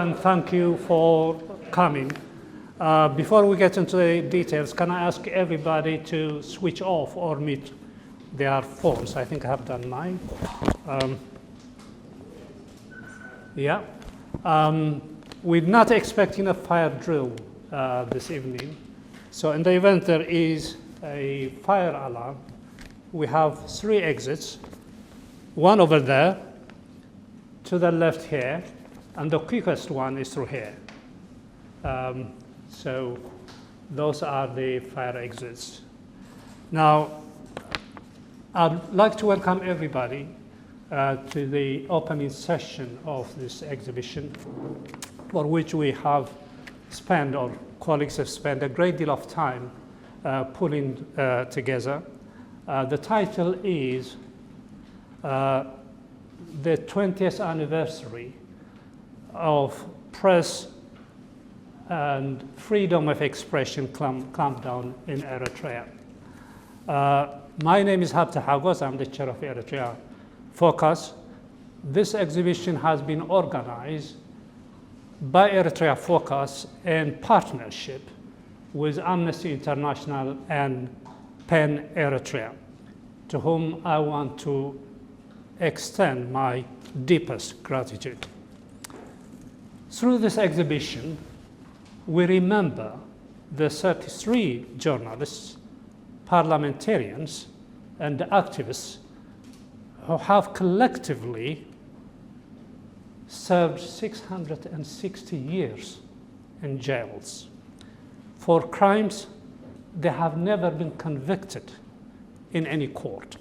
And thank you for coming. Before we get into the details, can I ask everybody to switch off or mute their phones? I think I have done mine. Yeah. We're not expecting a fire drill this evening. So in the event there is a fire alarm, we have 3 exits. One over there, to the left here, and the quickest one is through here. So those are the fire exits. Now, I'd like to welcome everybody to the opening session of this exhibition, for which we have spent, or colleagues have spent, a great deal of time pulling together. The title is the 20th anniversary of press and freedom of expression clampdown in Eritrea. My name is Habta Hagos. I'm the chair of Eritrea Focus. This exhibition has been organized by Eritrea Focus in partnership with Amnesty International and PEN Eritrea, to whom I want to extend my deepest gratitude. Through this exhibition, we remember the 33 journalists, parliamentarians, and activists who have collectively served 660 years in jails for crimes they have never been convicted in any court.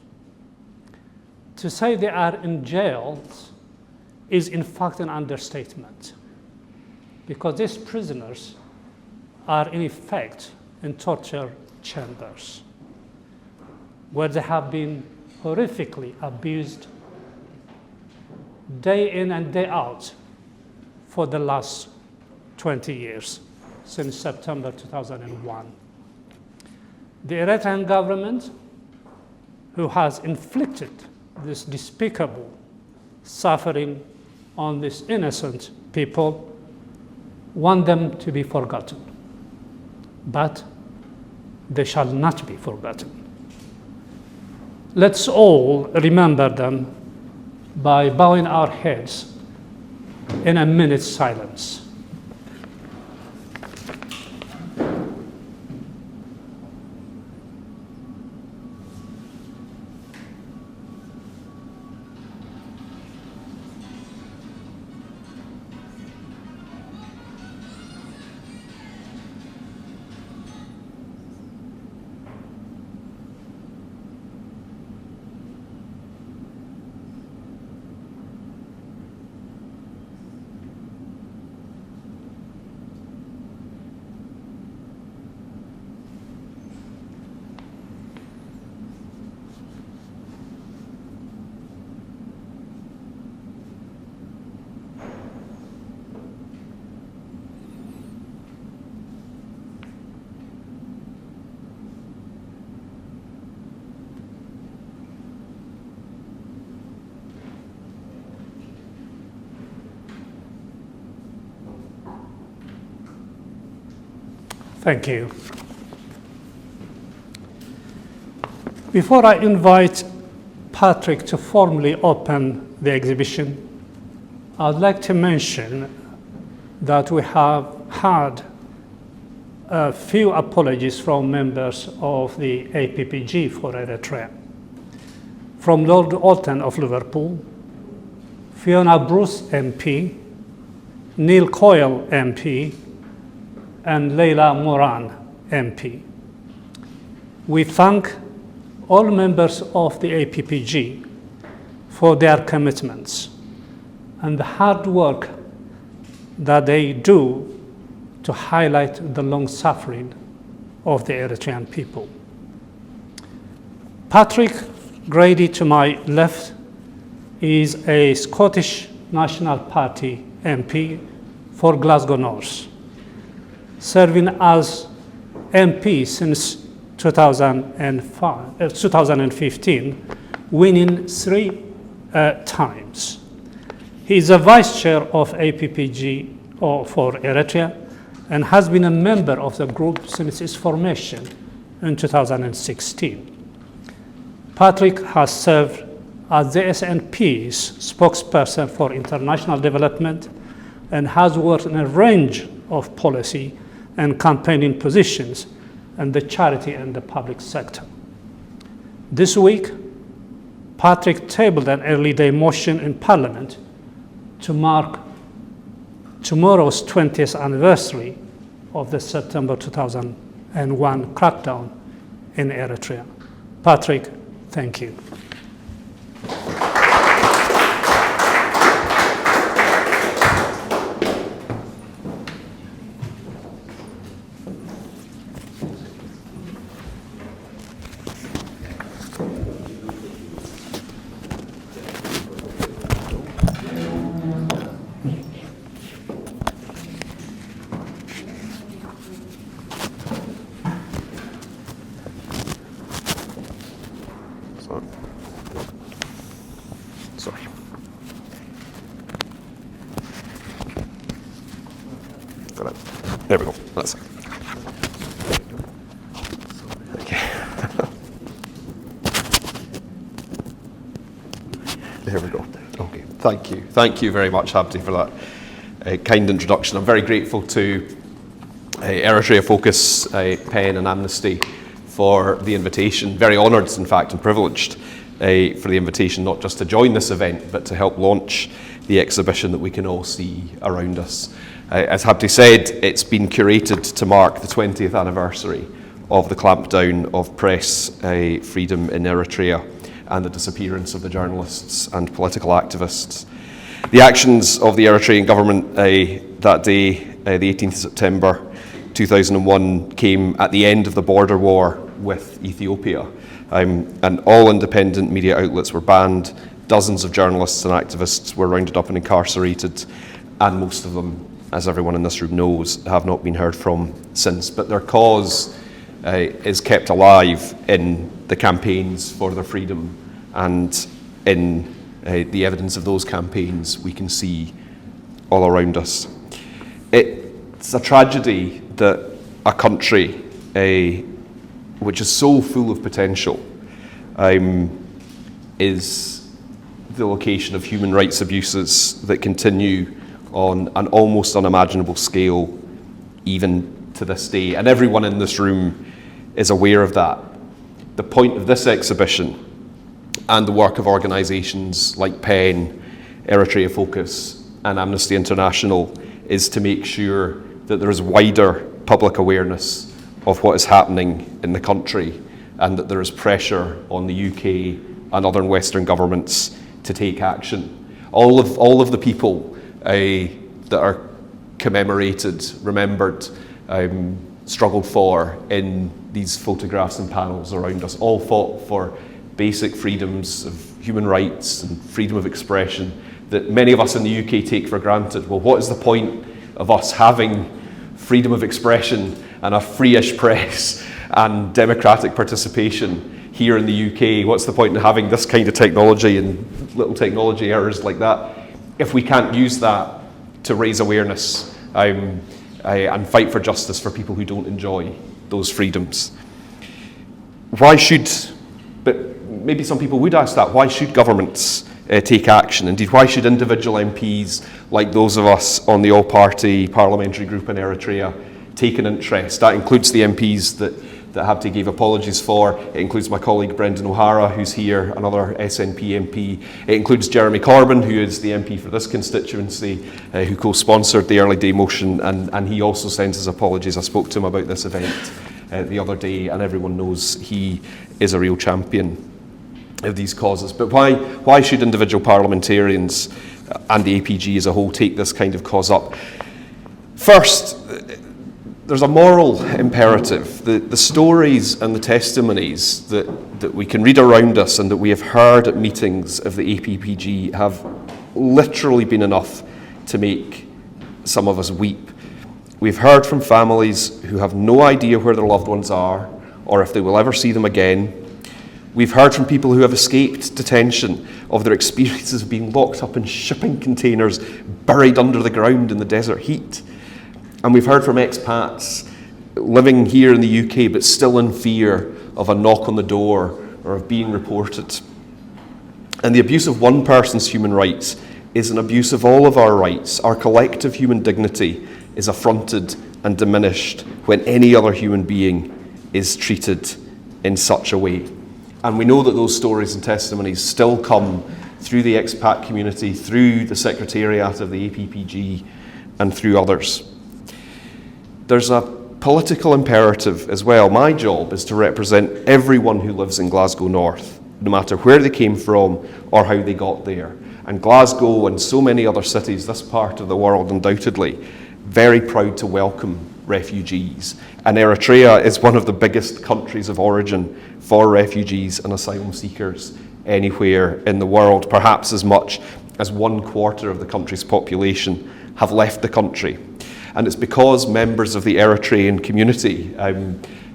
To say they are in jails is in fact an understatement, because these prisoners are in effect in torture chambers where they have been horrifically abused day in and day out for the last 20 years, since September 2001. The Eritrean government, who has inflicted this despicable suffering on these innocent people, want them to be forgotten. But they shall not be forgotten. Let's all remember them by bowing our heads in a minute's silence. Thank you. Before I invite Patrick to formally open the exhibition, I'd like to mention that we have had a few apologies from members of the APPG for Eritrea. From Lord Alton of Liverpool, Fiona Bruce MP, Neil Coyle MP, and Leila Moran MP. We thank all members of the APPG for their commitments and the hard work that they do to highlight the long suffering of the Eritrean people. Patrick Grady, to my left, is a Scottish National Party MP for Glasgow North, serving as MP since 2015, winning 3 times. He is a vice chair of APPG for Eritrea and has been a member of the group since its formation in 2016. Patrick has served as the SNP's spokesperson for international development and has worked in a range of policy and campaigning positions in the charity and the public sector. This week, Patrick tabled an early day motion in Parliament to mark tomorrow's 20th anniversary of the September 2001 crackdown in Eritrea. Patrick, thank you. Sorry. Got it. There we go. That's it. Okay. There we go. Okay. Thank you. Thank you very much, Abdi, for that kind introduction. I'm very grateful to Eritrea Focus, PEN and Amnesty for the invitation. Very honoured, in fact, and privileged for the invitation, not just to join this event, but to help launch the exhibition that we can all see around us. As Abdi said, it's been curated to mark the 20th anniversary of the clampdown of press freedom in Eritrea and the disappearance of the journalists and political activists. The actions of the Eritrean government that day, the 18th of September 2001, came at the end of the border war with Ethiopia. And all independent media outlets were banned, dozens of journalists and activists were rounded up and incarcerated, and most of them, as everyone in this room knows, have not been heard from since. But their cause is kept alive in the campaigns for their freedom, and in the evidence of those campaigns we can see all around us. It's a tragedy that a country which is so full of potential, is the location of human rights abuses that continue on an almost unimaginable scale, even to this day. And everyone in this room is aware of that. The point of this exhibition and the work of organisations like PEN, Eritrea Focus and Amnesty International is to make sure that there is wider public awareness of what is happening in the country, and that there is pressure on the UK and other Western governments to take action. All of the people that are commemorated, remembered, struggled for in these photographs and panels around us, all fought for basic freedoms of human rights and freedom of expression that many of us in the UK take for granted. Well, what is the point of us having freedom of expression and a free-ish press and democratic participation here in the UK? What's the point in having this kind of technology and little technology errors like that if we can't use that to raise awareness and fight for justice for people who don't enjoy those freedoms? Why should maybe some people would ask that, why should governments take action? Indeed, why should individual MPs, like those of us on the all-party parliamentary group in Eritrea, take an interest? That includes the MPs that Habti gave apologies for. It includes my colleague Brendan O'Hara, who's here, another SNP MP. It includes Jeremy Corbyn, who is the MP for this constituency, who co-sponsored the early day motion, and he also sends his apologies. I spoke to him about this event the other day, and everyone knows he is a real champion of these causes. But why should individual parliamentarians and the APG as a whole take this kind of cause up? First, there's a moral imperative. The stories and the testimonies that we can read around us and that we have heard at meetings of the APPG have literally been enough to make some of us weep. We've heard from families who have no idea where their loved ones are or if they will ever see them again. We've heard from people who have escaped detention of their experiences of being locked up in shipping containers buried under the ground in the desert heat. And we've heard from expats living here in the UK but still in fear of a knock on the door or of being reported. And the abuse of one person's human rights is an abuse of all of our rights. Our collective human dignity is affronted and diminished when any other human being is treated in such a way. And we know that those stories and testimonies still come through the expat community, through the Secretariat of the APPG, and through others. There's a political imperative as well. My job is to represent everyone who lives in Glasgow North, no matter where they came from or how they got there. And Glasgow and so many other cities, this part of the world undoubtedly, very proud to welcome refugees. And Eritrea is one of the biggest countries of origin for refugees and asylum seekers anywhere in the world. Perhaps as much as 1/4 of the country's population have left the country. And it's because members of the Eritrean community,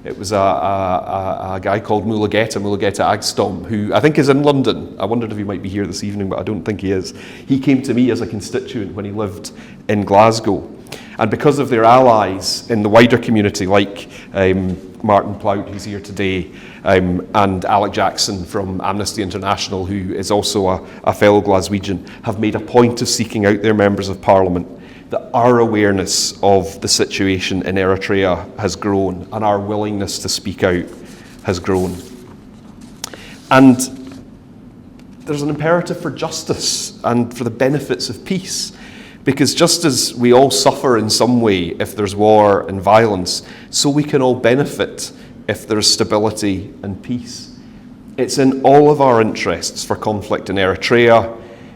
it was a guy called Mulugeta Agstom, who I think is in London. I wondered if he might be here this evening, but I don't think he is. He came to me as a constituent when he lived in Glasgow. And because of their allies in the wider community, like Martin Plout, who's here today, and Alec Jackson from Amnesty International, who is also a fellow Glaswegian, have made a point of seeking out their members of Parliament, that our awareness of the situation in Eritrea has grown and our willingness to speak out has grown. And there's an imperative for justice and for the benefits of peace, because just as we all suffer in some way if there's war and violence, so we can all benefit if there's stability and peace. It's in all of our interests for conflict in Eritrea,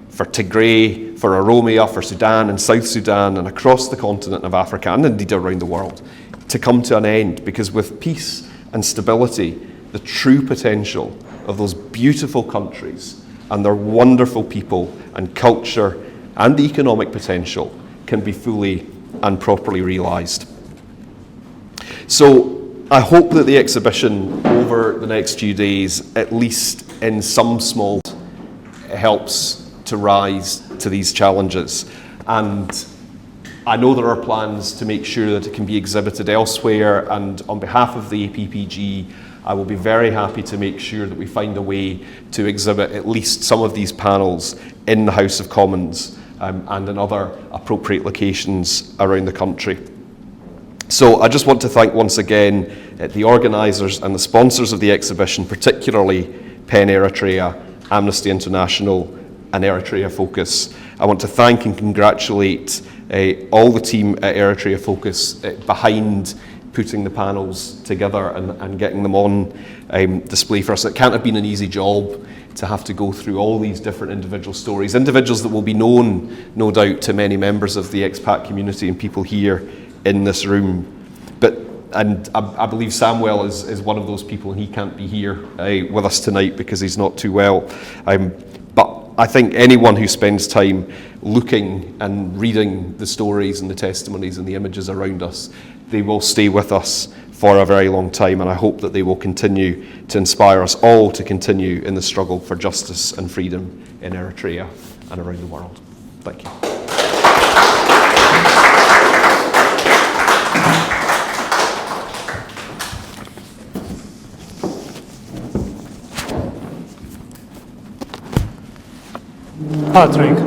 for Tigray, for Oromia, for Sudan and South Sudan and across the continent of Africa and indeed around the world to come to an end, because with peace and stability, the true potential of those beautiful countries and their wonderful people and culture and the economic potential can be fully and properly realised. So I hope that the exhibition over the next few days, at least in some small way, helps to rise to these challenges. And I know there are plans to make sure that it can be exhibited elsewhere, and on behalf of the APPG, I will be very happy to make sure that we find a way to exhibit at least some of these panels in the House of Commons and in other appropriate locations around the country. So I just want to thank once again the organisers and the sponsors of the exhibition, particularly PEN Eritrea, Amnesty International and Eritrea Focus. I want to thank and congratulate all the team at Eritrea Focus behind putting the panels together and getting them on display for us. It can't have been an easy job to have to go through all these different individual stories, individuals that will be known, no doubt, to many members of the expat community and people here in this room. And I believe Samuel is one of those people, and he can't be here with us tonight because he's not too well. But I think anyone who spends time looking and reading the stories and the testimonies and the images around us, they will stay with us for a very long time, and I hope that they will continue to inspire us all to continue in the struggle for justice and freedom in Eritrea and around the world. Thank you. Patrick,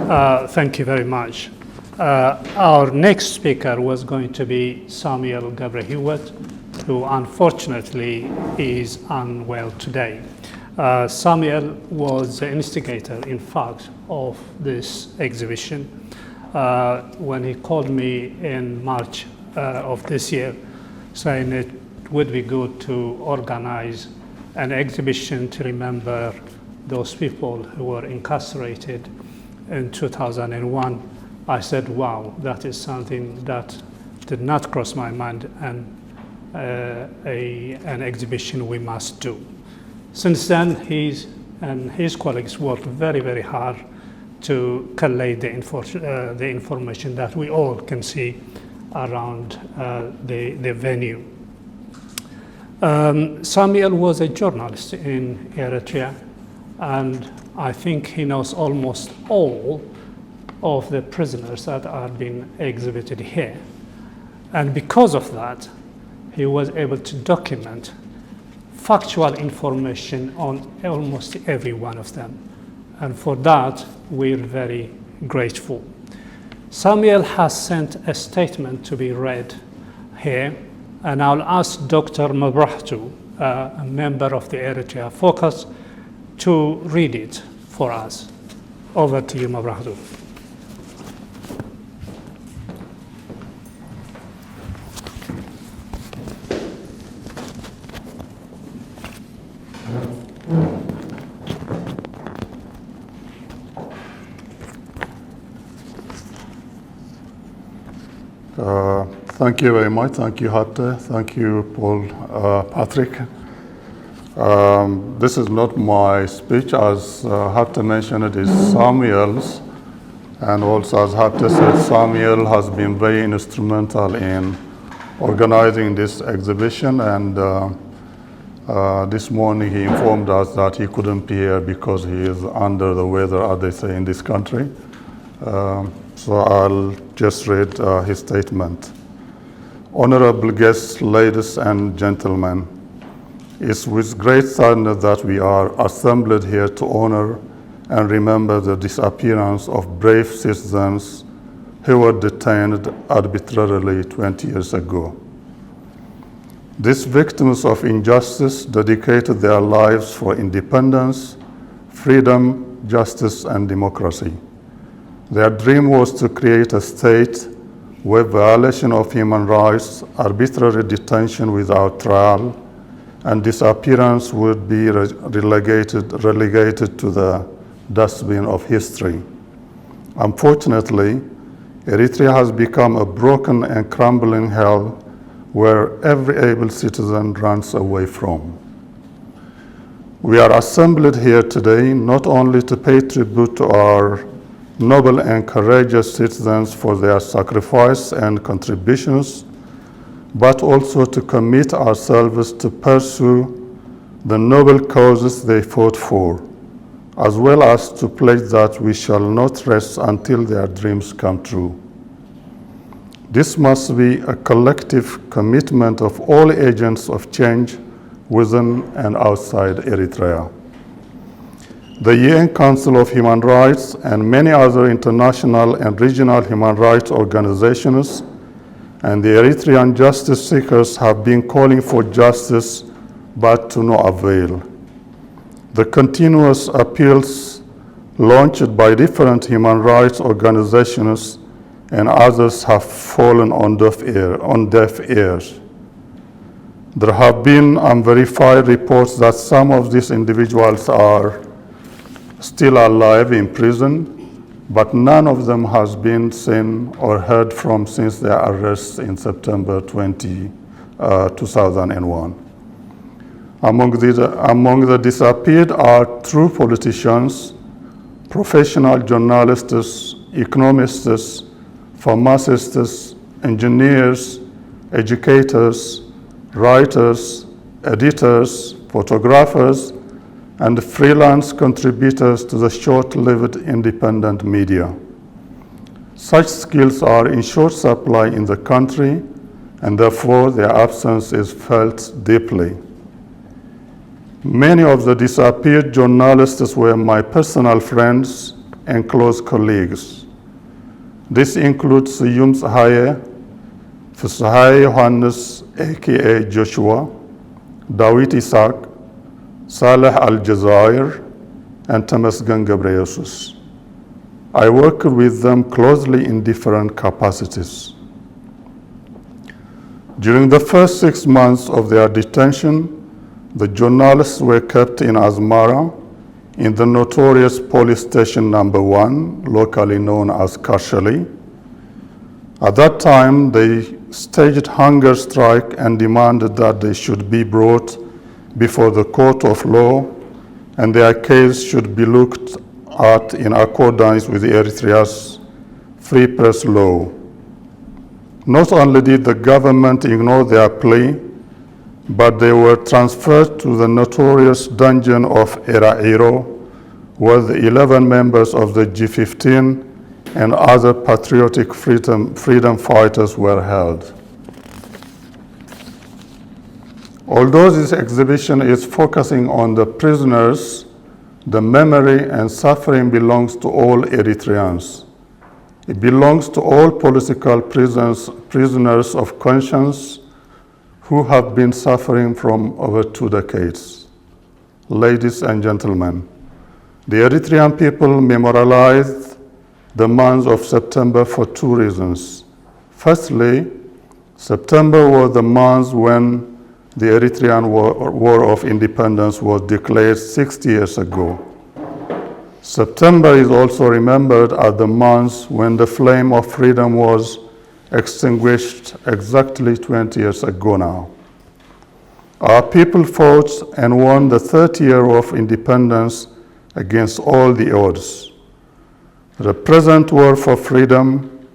thank you very much. Our next speaker was going to be Samuel Gabriel, who unfortunately is unwell today. Samuel was the instigator, in fact, of this exhibition. When he called me in March of this year, saying it would be good to organize an exhibition to remember those people who were incarcerated in 2001, I said, wow, that is something that did not cross my mind, and an exhibition we must do. Since then, he and his colleagues worked very, very hard to collate the information that we all can see around the venue. Samuel was a journalist in Eritrea, and I think he knows almost all of the prisoners that are being exhibited here. And because of that, he was able to document factual information on almost every one of them. And for that, we're very grateful. Samuel has sent a statement to be read here, and I'll ask Dr. Mabrahtu, a member of the Eritrea Focus, to read it for us. Over to you, Mabrahtu. Thank you very much. Thank you, Hatte. Thank you, Paul, Patrick. This is not my speech. As Hatte mentioned, it is Samuel's. And also, as Hatte said, Samuel has been very instrumental in organizing this exhibition. And this morning, he informed us that he couldn't be here because he is under the weather, as they say in this country. So I'll just read his statement. Honorable guests, ladies and gentlemen, it's with great sadness that we are assembled here to honor and remember the disappearance of brave citizens who were detained arbitrarily 20 years ago. These victims of injustice dedicated their lives for independence, freedom, justice, and democracy. Their dream was to create a state where violation of human rights, arbitrary detention without trial, and disappearance would be relegated to the dustbin of history. Unfortunately, Eritrea has become a broken and crumbling hell where every able citizen runs away from. We are assembled here today not only to pay tribute to our noble and courageous citizens for their sacrifice and contributions, but also to commit ourselves to pursue the noble causes they fought for, as well as to pledge that we shall not rest until their dreams come true. This must be a collective commitment of all agents of change within and outside Eritrea. The UN Council of Human Rights and many other international and regional human rights organizations and the Eritrean justice seekers have been calling for justice, but to no avail. The continuous appeals launched by different human rights organizations and others have fallen on deaf ears. There have been unverified reports that some of these individuals are still alive in prison, but none of them has been seen or heard from since their arrest in September 2001. Among the disappeared are true politicians, professional journalists, economists, pharmacists, engineers, educators, writers, editors, photographers, and freelance contributors to the short-lived independent media. Such skills are in short supply in the country, and therefore their absence is felt deeply. Many of the disappeared journalists were my personal friends, and close colleagues. This includes Siyum Tsahaye, Fisahaye Yohannes, aka Joshua, Dawit Isaac, Saleh Al-Jazair, and Tamasgan Gabriel. I worked with them closely in different capacities. During the first 6 months of their detention, the journalists were kept in Asmara, in the notorious police station number 1, locally known as Karshali. At that time, they staged hunger strike and demanded that they should be brought before the court of law and their case should be looked at in accordance with Eritrea's free press law. Not only did the government ignore their plea, but they were transferred to the notorious dungeon of Eritrea, where the 11 members of the G15 and other patriotic freedom fighters were held. Although this exhibition is focusing on the prisoners, the memory and suffering belongs to all Eritreans. It belongs to all political prisoners of conscience who have been suffering from over 2 decades. Ladies and gentlemen, the Eritrean people memorialized the month of September for 2 reasons. Firstly, September was the month when the Eritrean War of Independence was declared 60 years ago. September is also remembered as the month when the flame of freedom was extinguished exactly 20 years ago now. Our people fought and won the 30th year of independence against all the odds. The present war for freedom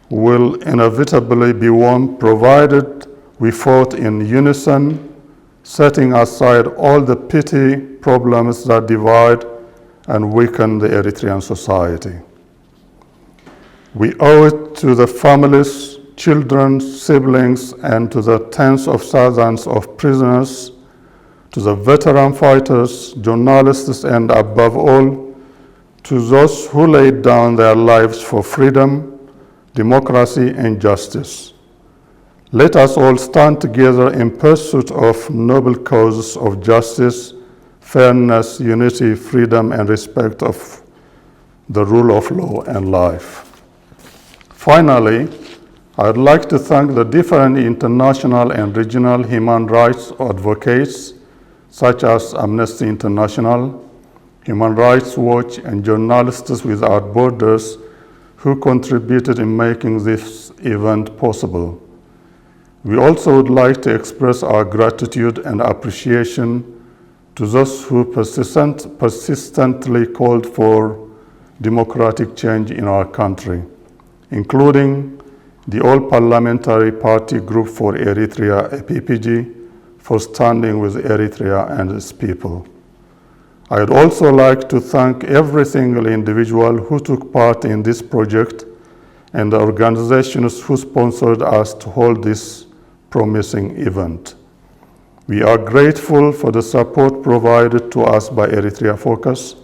will inevitably be won provided we fought in unison, setting aside all the petty problems that divide and weaken the Eritrean society. We owe it to the families, children, siblings, and to the tens of thousands of prisoners, to the veteran fighters, journalists, and above all, to those who laid down their lives for freedom, democracy, and justice. Let us all stand together in pursuit of noble causes of justice, fairness, unity, freedom, and respect of the rule of law and life. Finally, I'd like to thank the different international and regional human rights advocates, such as Amnesty International, Human Rights Watch, and Journalists Without Borders, who contributed in making this event possible. We also would like to express our gratitude and appreciation to those who persistently called for democratic change in our country, including the All-Parliamentary Party Group for Eritrea, APPG, for standing with Eritrea and its people. I would also like to thank every single individual who took part in this project and the organizations who sponsored us to hold this promising event. We are grateful for the support provided to us by Eritrea Focus,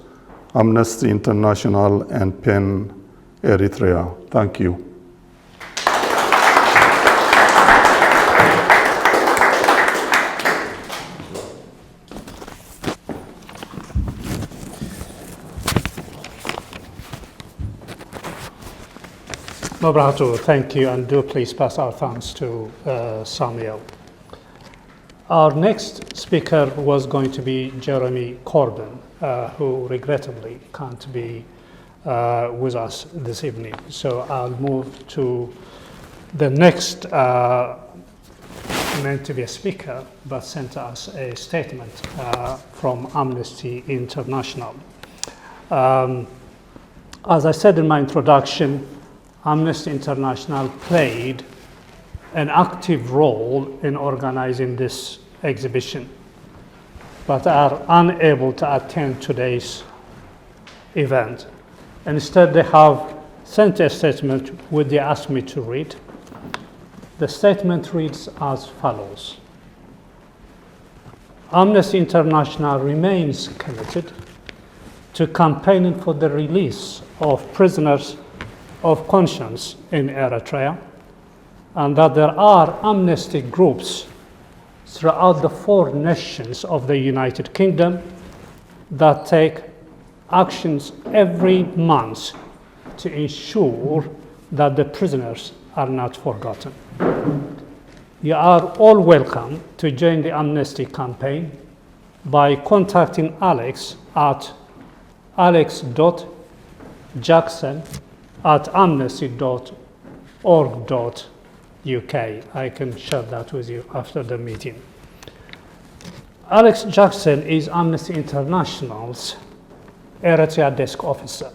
Amnesty International, and PEN Eritrea. Thank you. Mobrahatu, thank you, and do please pass our thanks to Samuel. Our next speaker was going to be Jeremy Corbyn, who regrettably can't be with us this evening. So I'll move to the next meant to be a speaker, but sent us a statement from Amnesty International. As I said in my introduction, Amnesty International played an active role in organizing this exhibition, but are unable to attend today's event. Instead, they have sent a statement which they asked me to read. The statement reads as follows: Amnesty International remains committed to campaigning for the release of prisoners of conscience in Eritrea, and that there are amnesty groups throughout the 4 nations of the United Kingdom that take actions every month to ensure that the prisoners are not forgotten. You are all welcome to join the amnesty campaign by contacting Alex at alex.jackson@amnesty.org.uk. I can share that with you after the meeting. Alex Jackson is Amnesty International's Eritrea desk officer.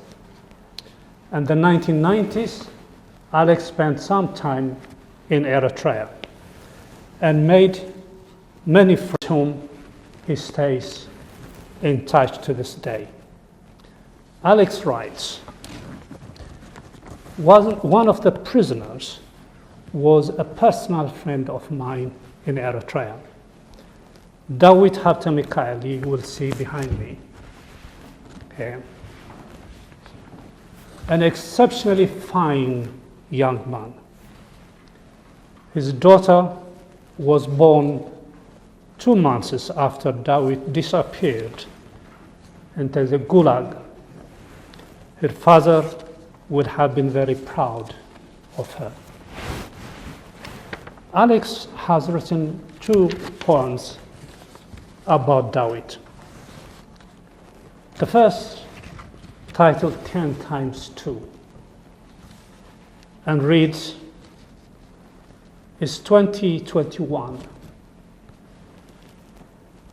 In the 1990s, Alex spent some time in Eritrea and made many friends whom he stays in touch to this day. Alex writes, one of the prisoners was a personal friend of mine in Eritrea. Dawit Habte Mikhail, you will see behind me. Okay. An exceptionally fine young man. His daughter was born 2 months after Dawit disappeared into the Gulag. Her father would have been very proud of her. Alex has written 2 poems about Dawit. The first, titled 10 times 2, and reads, "It's 2021,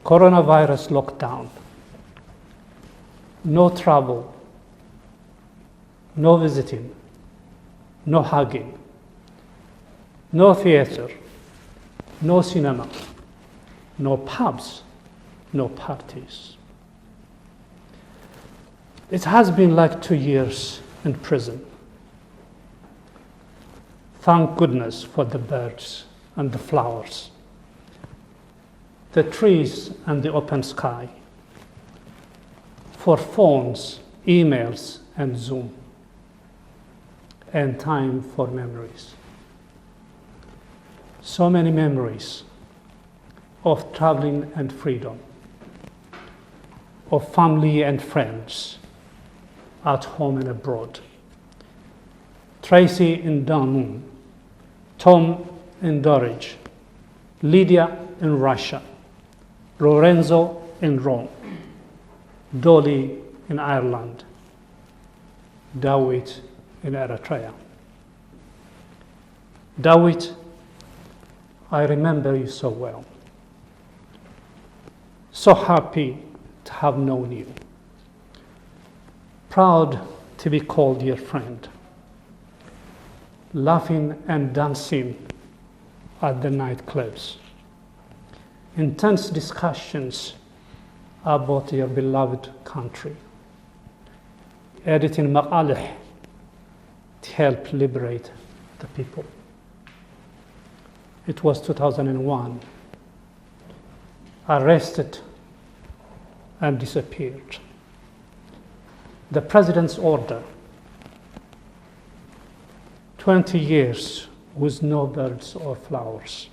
coronavirus lockdown, no travel, no visiting, no hugging, no theater, no cinema, no pubs, no parties. It has been like 2 years in prison. Thank goodness for the birds and the flowers, the trees and the open sky, for phones, emails, and Zoom, and time for memories. So many memories of traveling and freedom, of family and friends at home and abroad. Tracy in Damun, Tom in Dorridge, Lydia in Russia, Lorenzo in Rome, Dolly in Ireland, Dawit in Eritrea. Dawit, I remember you so well. So happy to have known you. Proud to be called your friend. Laughing and dancing at the nightclubs. Intense discussions about your beloved country. Editing maqalih to help liberate the people. It was 2001. Arrested and disappeared. The president's order, 20 years with no birds or flowers,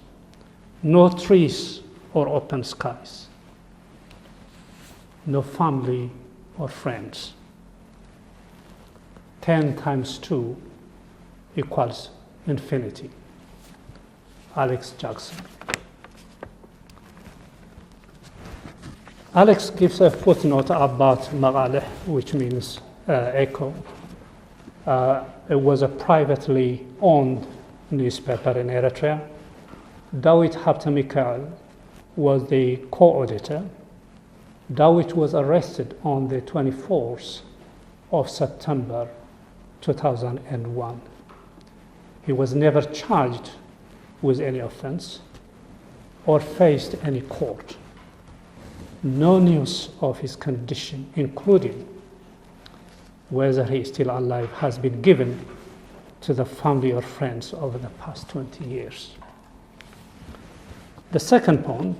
no trees or open skies, no family or friends. 10 times 2 equals infinity. Alex Jackson. Alex gives a footnote about Maqaleh, which means echo. It was a privately owned newspaper in Eritrea. Dawit Habte Mikhail was the co-editor. Dawit was arrested on the 24th of September 2001. He was never charged with any offense or faced any court. No news of his condition, including whether he is still alive, has been given to the family or friends over the past 20 years. The second poem,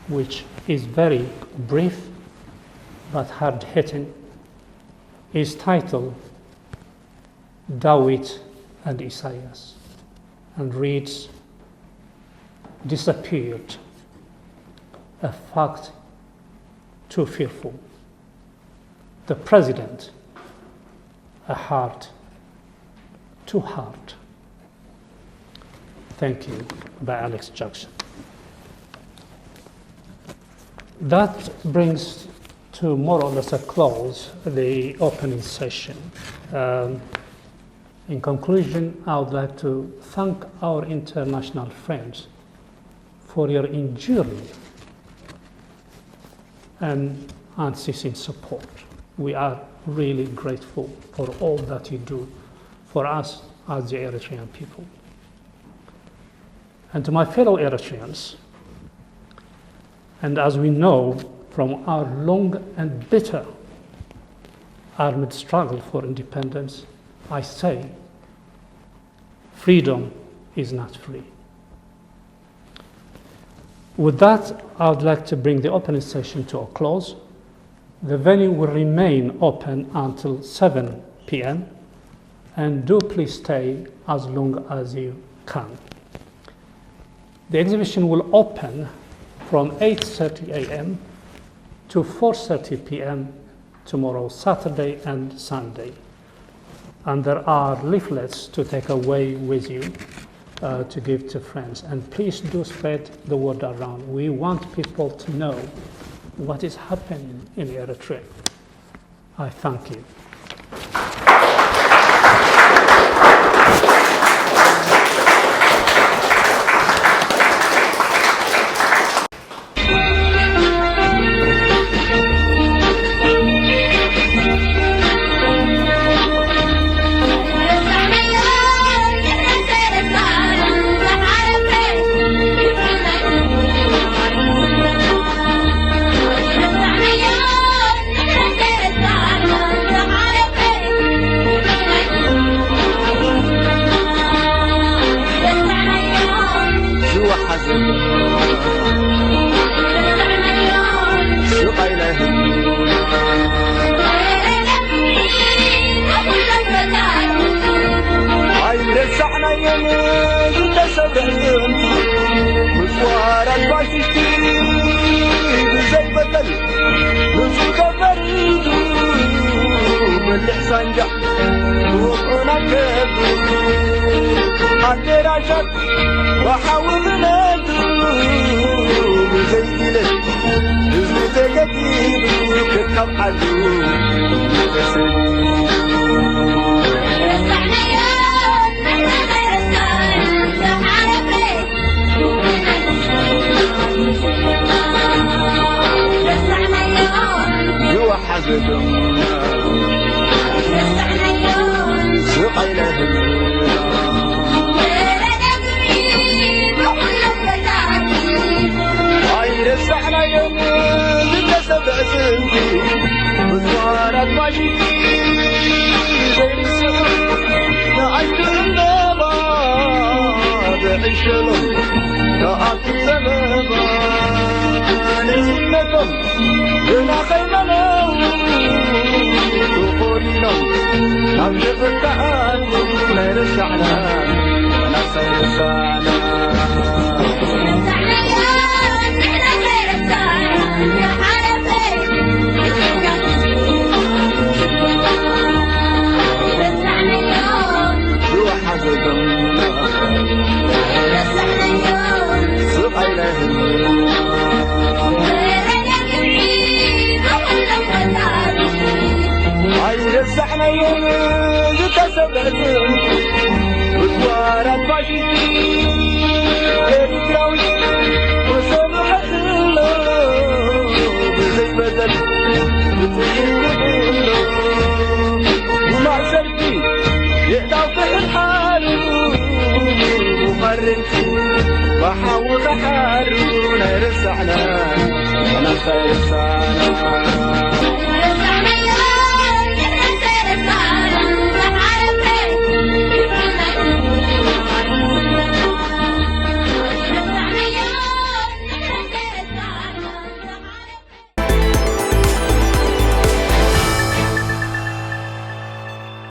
which is very brief but hard-hitting, is titled David and Isaias and reads, "Disappeared, a fact too fearful. The president, a heart too hard." Thank you, by Alex Jackson. That brings to more or less a close the opening session. In conclusion, I would like to thank our international friends for your enduring and unceasing support. We are really grateful for all that you do for us as the Eritrean people. And to my fellow Eritreans, and as we know from our long and bitter armed struggle for independence, I say, freedom is not free. With that, I would like to bring the opening session to a close. The venue will remain open until 7 p.m. and do please stay as long as you can. The exhibition will open from 8:30 a.m. to 4:30 p.m. tomorrow, Saturday and Sunday. And there are leaflets to take away with you to give to friends. And please do spread the word around. We want people to know what is happening in Eritrea. I thank you. وحاول حارون يرسعنا أنا خير سانا